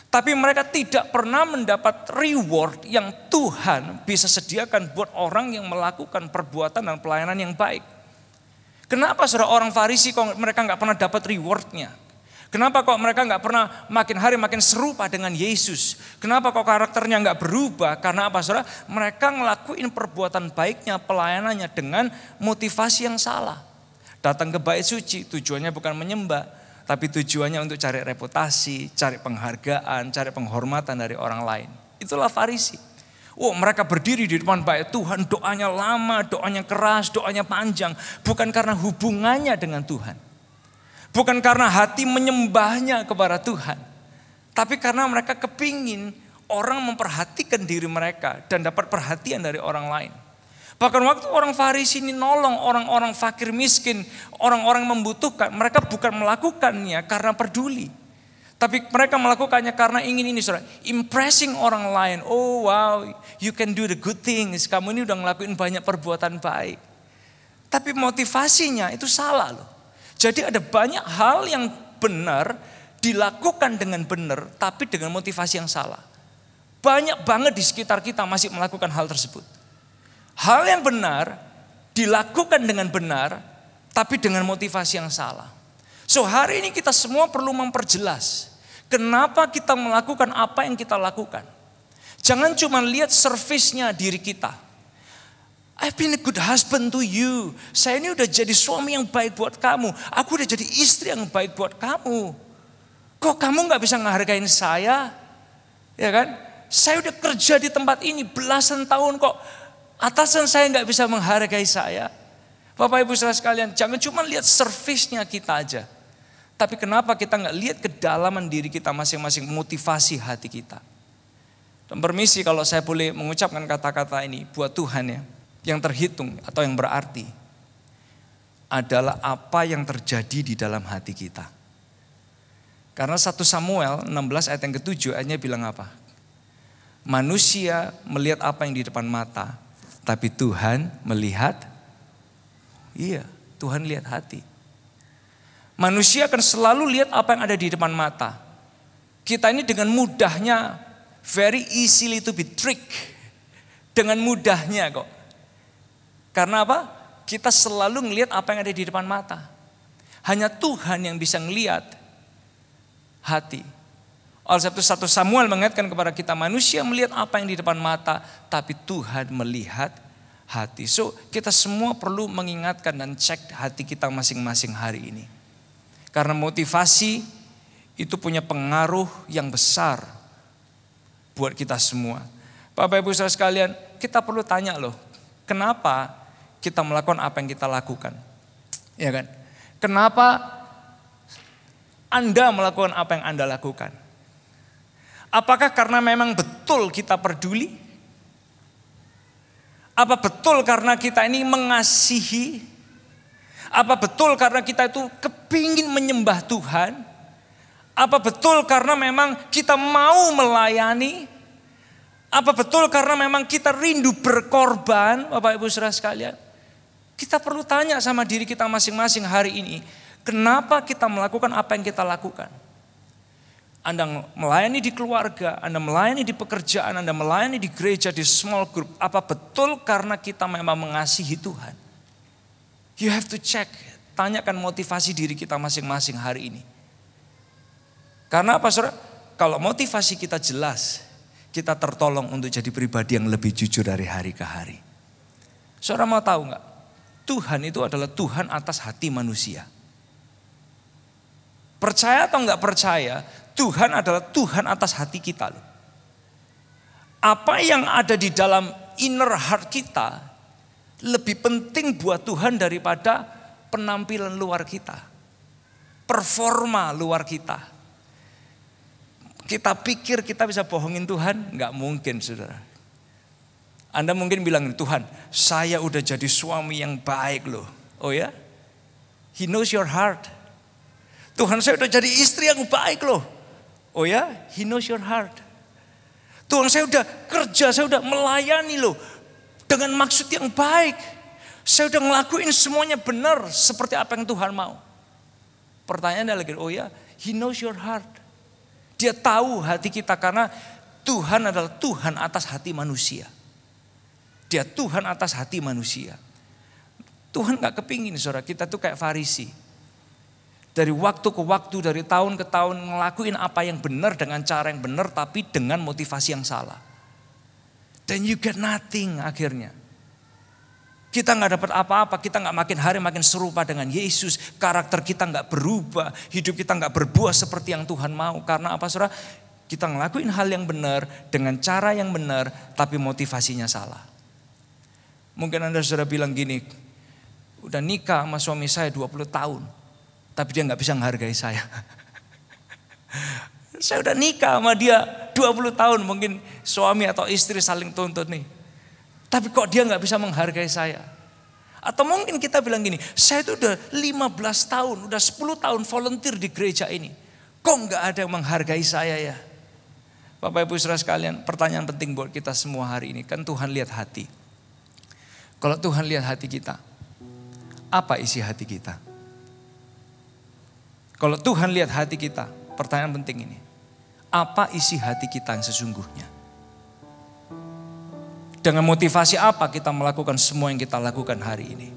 Tapi mereka tidak pernah mendapat reward yang Tuhan bisa sediakan buat orang yang melakukan perbuatan dan pelayanan yang baik. Kenapa saudara orang Farisi kok mereka nggak pernah dapat rewardnya? Kenapa kok mereka nggak pernah makin hari makin serupa dengan Yesus? Kenapa kok karakternya nggak berubah? Karena apa saudara? Mereka ngelakuin perbuatan baiknya, pelayanannya dengan motivasi yang salah. Datang ke bait suci tujuannya bukan menyembah, tapi tujuannya untuk cari reputasi, cari penghargaan, cari penghormatan dari orang lain. Itulah Farisi. Oh, mereka berdiri di depan bait Tuhan, doanya lama, doanya keras, doanya panjang. Bukan karena hubungannya dengan Tuhan. Bukan karena hati menyembahnya kepada Tuhan. Tapi karena mereka kepingin orang memperhatikan diri mereka dan dapat perhatian dari orang lain. Bahkan waktu orang Farisi ini nolong orang-orang fakir miskin, orang-orang membutuhkan, mereka bukan melakukannya karena peduli. Tapi mereka melakukannya karena ingin ini, saudara, impressing orang lain. Oh wow, you can do the good things. Kamu ini udah ngelakuin banyak perbuatan baik. Tapi motivasinya itu salah loh. Jadi ada banyak hal yang benar dilakukan dengan benar, tapi dengan motivasi yang salah. Banyak banget di sekitar kita masih melakukan hal tersebut. Hal yang benar dilakukan dengan benar, tapi dengan motivasi yang salah. So hari ini kita semua perlu memperjelas kenapa kita melakukan apa yang kita lakukan. Jangan cuma lihat servisnya diri kita. I've been a good husband to you. Saya ini udah jadi suami yang baik buat kamu. Aku udah jadi istri yang baik buat kamu. Kok kamu gak bisa ngehargain saya? Ya kan? Saya udah kerja di tempat ini belasan tahun kok. Atasan saya gak bisa menghargai saya. Bapak Ibu saudara sekalian, jangan cuma lihat servisnya kita aja. Tapi kenapa kita gak lihat kedalaman diri kita masing-masing, motivasi hati kita. Dan permisi kalau saya boleh mengucapkan kata-kata ini buat Tuhan ya. Yang terhitung atau yang berarti adalah apa yang terjadi di dalam hati kita. Karena 1 Samuel 16 ayat yang ke-7 ayatnya bilang apa? Manusia melihat apa yang di depan mata, tapi Tuhan melihat, Tuhan lihat hati. Manusia akan selalu lihat apa yang ada di depan mata. Kita ini dengan mudahnya, very easily to be tricked. Dengan mudahnya kok. Karena apa? Kita selalu ngelihat apa yang ada di depan mata. Hanya Tuhan yang bisa ngelihat hati. Oleh sebab itu 1 Samuel mengingatkan kepada kita, manusia melihat apa yang di depan mata, tapi Tuhan melihat hati. So kita semua perlu mengingatkan dan cek hati kita masing-masing hari ini. Karena motivasi itu punya pengaruh yang besar buat kita semua. Bapak Ibu Saudara sekalian, kita perlu tanya loh, kenapa kita melakukan apa yang kita lakukan? Ya kan? Kenapa Anda melakukan apa yang Anda lakukan? Apakah karena memang betul kita peduli? Apa betul karena kita ini mengasihi? Apa betul karena kita itu kepingin menyembah Tuhan? Apa betul karena memang kita mau melayani? Apa betul karena memang kita rindu berkorban, Bapak Ibu Saudara sekalian? Kita perlu tanya sama diri kita masing-masing hari ini, kenapa kita melakukan apa yang kita lakukan? Anda melayani di keluarga, Anda melayani di pekerjaan, Anda melayani di gereja, di small group. Apa betul karena kita memang mengasihi Tuhan? You have to check, tanyakan motivasi diri kita masing-masing hari ini. Karena apa saudara? Kalau motivasi kita jelas, kita tertolong untuk jadi pribadi yang lebih jujur dari hari ke hari. Saudara mau tahu nggak? Tuhan itu adalah Tuhan atas hati manusia. Percaya atau nggak percaya, Tuhan adalah Tuhan atas hati kita. Apa yang ada di dalam inner heart kita lebih penting buat Tuhan daripada penampilan luar kita, performa luar kita. Kita pikir kita bisa bohongin Tuhan? Nggak mungkin saudara. Anda mungkin bilang, Tuhan saya udah jadi suami yang baik loh. Oh ya? He knows your heart. Tuhan saya udah jadi istri yang baik loh. Oh ya? He knows your heart. Tuhan saya udah kerja, saya udah melayani loh. Dengan maksud yang baik. Saya udah ngelakuin semuanya benar seperti apa yang Tuhan mau. Pertanyaannya lagi, oh ya? He knows your heart. Dia tahu hati kita karena Tuhan adalah Tuhan atas hati manusia. Dia Tuhan atas hati manusia. Tuhan gak kepingin saudara kita tuh kayak Farisi. Dari waktu ke waktu, dari tahun ke tahun ngelakuin apa yang benar dengan cara yang benar tapi dengan motivasi yang salah. Then you get nothing akhirnya. Kita gak dapat apa-apa, kita gak makin hari makin serupa dengan Yesus. Karakter kita gak berubah, hidup kita gak berbuah seperti yang Tuhan mau. Karena apa saudara? Kita ngelakuin hal yang benar dengan cara yang benar tapi motivasinya salah. Mungkin Anda sudah bilang gini, udah nikah sama suami saya 20 tahun. Tapi dia gak bisa menghargai saya. Saya udah nikah sama dia 20 tahun. Mungkin suami atau istri saling tuntut nih. Tapi kok dia gak bisa menghargai saya. Atau mungkin kita bilang gini, saya itu udah 15 tahun, udah 10 tahun volunteer di gereja ini. Kok gak ada yang menghargai saya ya? Bapak Ibu Saudara sekalian, pertanyaan penting buat kita semua hari ini. Kan Tuhan lihat hati. Kalau Tuhan lihat hati kita, apa isi hati kita? Kalau Tuhan lihat hati kita, pertanyaan penting ini. Apa isi hati kita yang sesungguhnya? Dengan motivasi apa kita melakukan semua yang kita lakukan hari ini?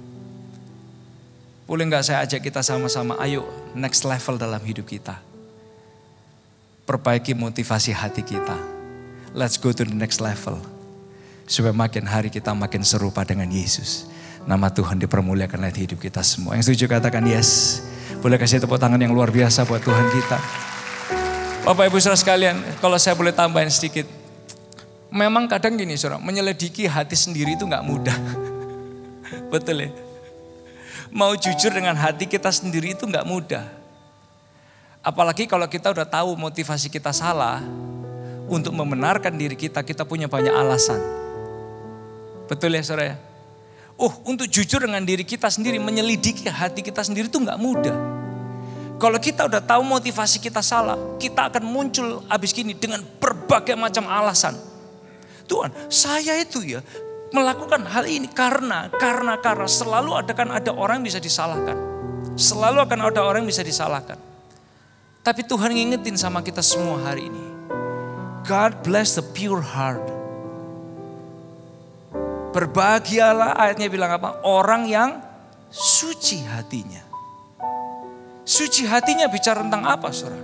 Boleh gak saya ajak kita sama-sama, ayo next level dalam hidup kita. Perbaiki motivasi hati kita. Let's go to the next level. Supaya makin hari kita makin serupa dengan Yesus. Nama Tuhan dipermuliakan lewat hidup kita semua. Yang setuju katakan yes. Boleh kasih tepuk tangan yang luar biasa buat Tuhan kita. Bapak Ibu Saudara sekalian, kalau saya boleh tambahin sedikit. Memang kadang gini saudara, menyelidiki hati sendiri itu gak mudah. Betul ya? Mau jujur dengan hati kita sendiri itu gak mudah. Apalagi kalau kita udah tahu motivasi kita salah. Untuk membenarkan diri kita, kita punya banyak alasan. Betul ya saudara ya? Untuk jujur dengan diri kita sendiri, menyelidiki hati kita sendiri itu gak mudah. Kalau kita udah tahu motivasi kita salah, kita akan muncul abis gini dengan berbagai macam alasan. Tuhan, saya itu ya melakukan hal ini karena selalu ada orang yang bisa disalahkan. Selalu akan ada orang yang bisa disalahkan. Tapi Tuhan ngingetin sama kita semua hari ini. God bless the pure heart. Berbahagialah, ayatnya bilang apa? Orang yang suci hatinya. Suci hatinya bicara tentang apa, saudara?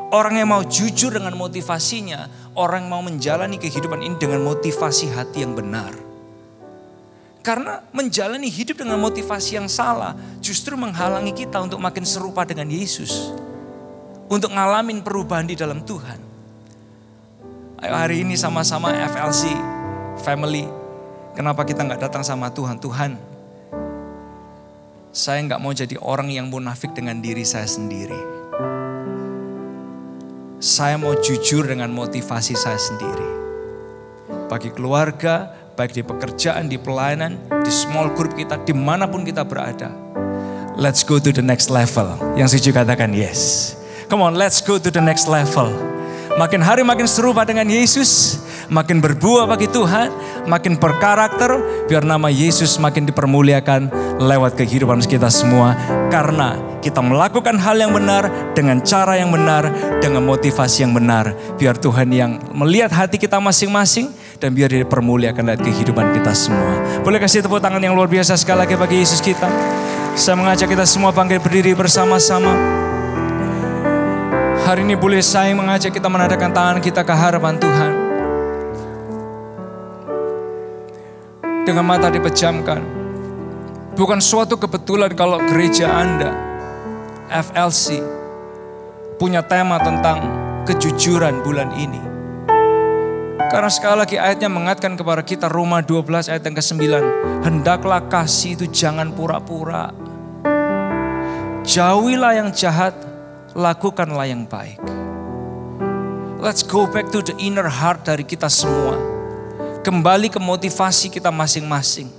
Orang yang mau jujur dengan motivasinya, orang yang mau menjalani kehidupan ini dengan motivasi hati yang benar. Karena menjalani hidup dengan motivasi yang salah justru menghalangi kita untuk makin serupa dengan Yesus. Untuk ngalamin perubahan di dalam Tuhan. Ayo hari ini sama-sama FLC family. Kenapa kita gak datang sama Tuhan? Tuhan, saya gak mau jadi orang yang munafik dengan diri saya sendiri. Saya mau jujur dengan motivasi saya sendiri. Bagi keluarga, baik di pekerjaan, di pelayanan, di small group kita, dimanapun kita berada. Let's go to the next level. Yang setuju katakan yes. Come on, let's go to the next level. Makin hari makin serupa dengan Yesus. Makin berbuah bagi Tuhan. Makin berkarakter. Biar nama Yesus makin dipermuliakan lewat kehidupan kita semua. Karena kita melakukan hal yang benar, dengan cara yang benar, dengan motivasi yang benar. Biar Tuhan yang melihat hati kita masing-masing, dan biar dia dipermuliakan lewat kehidupan kita semua. Boleh kasih tepuk tangan yang luar biasa sekali lagi bagi Yesus kita. Saya mengajak kita semua bangkit berdiri bersama-sama. Hari ini boleh saya mengajak kita menadahkan tangan kita ke hadapan Tuhan. Dengan mata dipejamkan. Bukan suatu kebetulan kalau gereja Anda, FLC, punya tema tentang kejujuran bulan ini. Karena sekali lagi ayatnya mengatakan kepada kita, Roma 12 ayat yang ke-9. Hendaklah kasih itu jangan pura-pura. Jauhilah yang jahat, lakukanlah yang baik. Let's go back to the inner heart dari kita semua. Kembali ke motivasi kita masing-masing.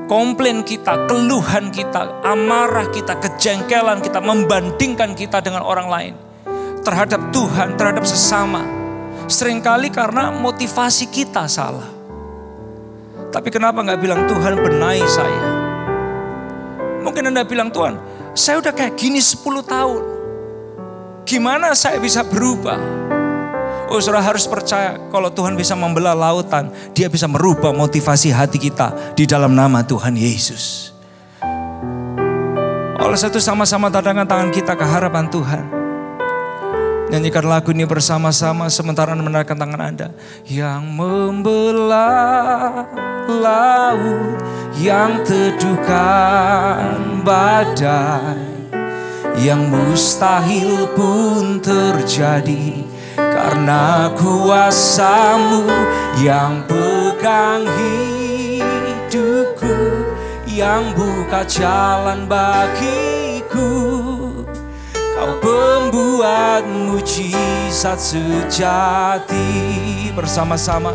Komplain kita, keluhan kita, amarah kita, kejengkelan kita, membandingkan kita dengan orang lain. Terhadap Tuhan, terhadap sesama. Seringkali karena motivasi kita salah. Tapi kenapa gak bilang Tuhan benahi saya? Mungkin Anda bilang Tuhan, saya udah kayak gini 10 tahun. Gimana saya bisa berubah? Oh saudara harus percaya kalau Tuhan bisa membelah lautan. Dia bisa merubah motivasi hati kita di dalam nama Tuhan Yesus. Oleh satu sama-sama tadangkan tangan kita ke hadapan Tuhan. Nyanyikan lagu ini bersama-sama sementara menadahkan tangan Anda. Yang membelah laut, yang teduhkan badai, yang mustahil pun terjadi karena kuasa-Mu yang pegang hidupku, yang buka jalan bagiku. Kau pembuat mujizat sejati. Bersama-sama.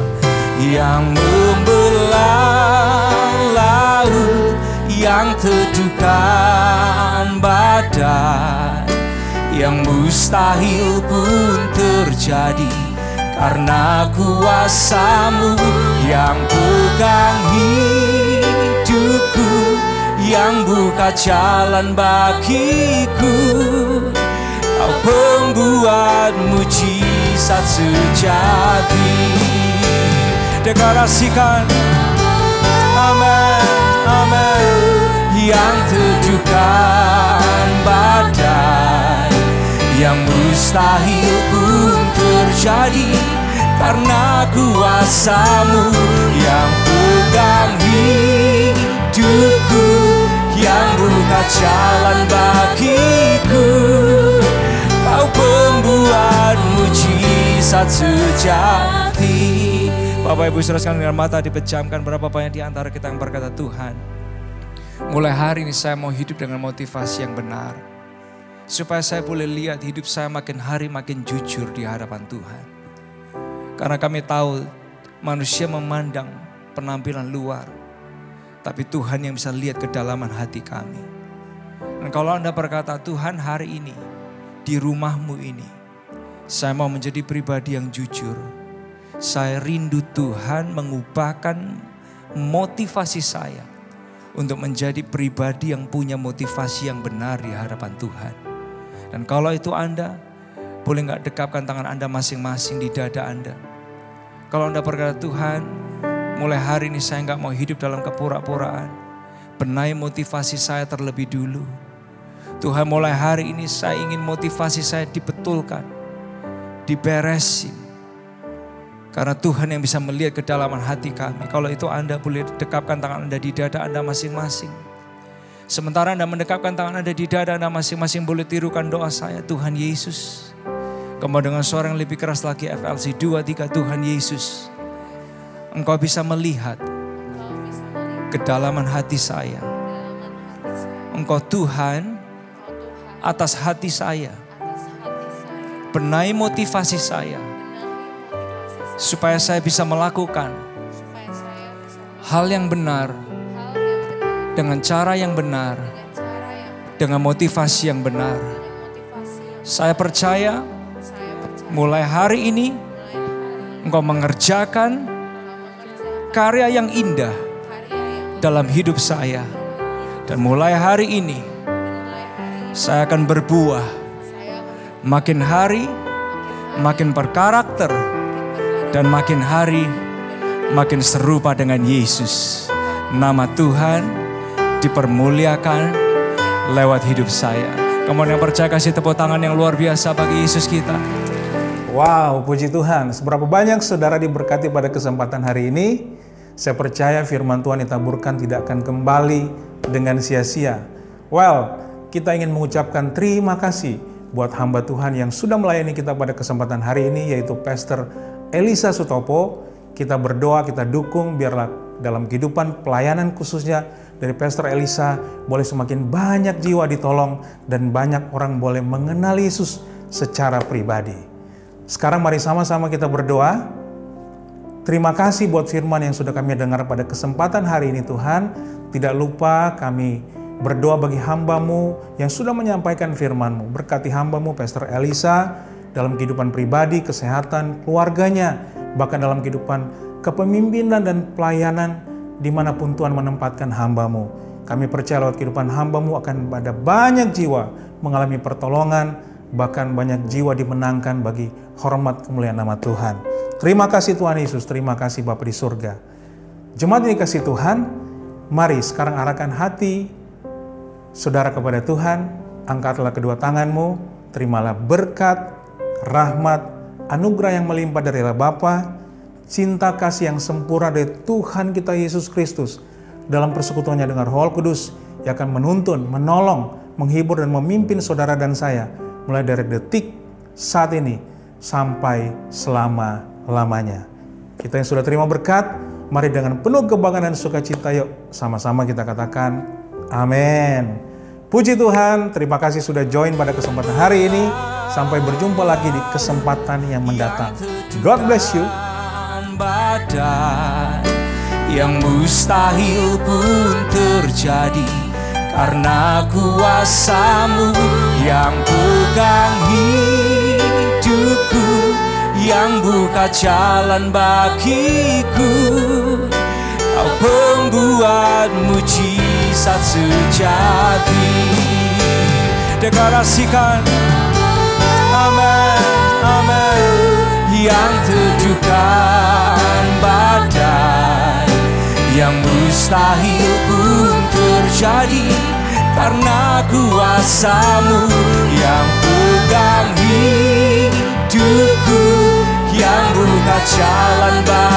Yang membelah laut, yang teduhkan badai, yang mustahil pun terjadi karena kuasa-Mu yang pegang hidupku, yang buka jalan bagiku. Kau pembuat mujizat sejati. Deklarasikan, amin, amin. Yang teduhkan badai, yang mustahil pun terjadi karena kuasa-Mu yang pegang hidupku, yang buka jalan bagiku. Kau pembuat mujizat sejati. Bapak Ibu saudara sekalian, dengan mata dipejamkan, berapa banyak di antara kita yang berkata, Tuhan, mulai hari ini saya mau hidup dengan motivasi yang benar. Supaya saya boleh lihat hidup saya makin hari makin jujur di hadapan Tuhan. Karena kami tahu manusia memandang penampilan luar. Tapi Tuhan yang bisa lihat kedalaman hati kami. Dan kalau Anda berkata, Tuhan hari ini di rumah-Mu ini, saya mau menjadi pribadi yang jujur. Saya rindu Tuhan mengubahkan motivasi saya untuk menjadi pribadi yang punya motivasi yang benar di hadapan Tuhan. Dan kalau itu Anda, boleh gak dekapkan tangan Anda masing-masing di dada Anda. Kalau Anda berkata, Tuhan, mulai hari ini saya nggak mau hidup dalam kepura-puraan. Benahi motivasi saya terlebih dulu. Tuhan, mulai hari ini saya ingin motivasi saya dibetulkan, diberesin. Karena Tuhan yang bisa melihat kedalaman hati kami. Kalau itu Anda boleh dekapkan tangan Anda di dada Anda masing-masing. Sementara Anda mendekapkan tangan Anda di dada Anda masing-masing, boleh tirukan doa saya. Tuhan Yesus, kembali dengan suara yang lebih keras lagi, FLC 2, 3. Tuhan Yesus, Engkau bisa melihat kedalaman hati saya. Engkau Tuhan atas hati saya. Benahi motivasi saya, supaya saya bisa melakukan hal yang benar, dengan cara yang benar, dengan motivasi yang benar. Saya percaya mulai hari ini Engkau mengerjakan karya yang indah dalam hidup saya. Dan mulai hari ini saya akan berbuah, makin hari makin berkarakter, dan makin hari makin serupa dengan Yesus. Nama Tuhan dipermuliakan lewat hidup saya. Kemudian yang percaya kasih tepuk tangan yang luar biasa bagi Yesus kita. Wow, puji Tuhan. Seberapa banyak saudara diberkati pada kesempatan hari ini. Saya percaya firman Tuhan ditaburkan tidak akan kembali dengan sia-sia. Well, kita ingin mengucapkan terima kasih buat hamba Tuhan yang sudah melayani kita pada kesempatan hari ini, yaitu Pastor Elisa Sutopo. Kita berdoa, kita dukung biarlah dalam kehidupan pelayanan khususnya dari Pastor Elisa boleh semakin banyak jiwa ditolong dan banyak orang boleh mengenal Yesus secara pribadi. Sekarang mari sama-sama kita berdoa. Terima kasih buat firman yang sudah kami dengar pada kesempatan hari ini Tuhan. Tidak lupa kami berdoa bagi hamba-Mu yang sudah menyampaikan firman-Mu. Berkati hamba-Mu Pastor Elisa dalam kehidupan pribadi, kesehatan, keluarganya, bahkan dalam kehidupan kepemimpinan dan pelayanan dimanapun Tuhan menempatkan hamba-Mu. Kami percaya lewat kehidupan hamba-Mu akan ada banyak jiwa mengalami pertolongan, bahkan banyak jiwa dimenangkan bagi hormat kemuliaan nama Tuhan. Terima kasih Tuhan Yesus, terima kasih Bapa di surga. Jemaat yang dikasihi Tuhan, mari sekarang arahkan hati saudara kepada Tuhan. Angkatlah kedua tanganmu, terimalah berkat, rahmat, anugerah yang melimpah dari Allah Bapa, cinta kasih yang sempurna dari Tuhan kita Yesus Kristus dalam persekutuannya dengan Roh Kudus yang akan menuntun, menolong, menghibur dan memimpin saudara dan saya mulai dari detik saat ini sampai selama-lamanya. Kita yang sudah terima berkat, mari dengan penuh kebanggaan dan sukacita yuk sama-sama kita katakan amin. Puji Tuhan, terima kasih sudah join pada kesempatan hari ini. Sampai berjumpa lagi di kesempatan yang mendatang. God bless you. Badai yang mustahil pun terjadi karena kuasa-Mu yang pegang hidupku, yang buka jalan bagiku. Kau pembuat mujizat sejati. Deklarasikan amin, amin. Yang teduhkan badai yang mustahil pun terjadi karena kuasa-Mu yang pegang hidupku, yang buka jalan bagiku.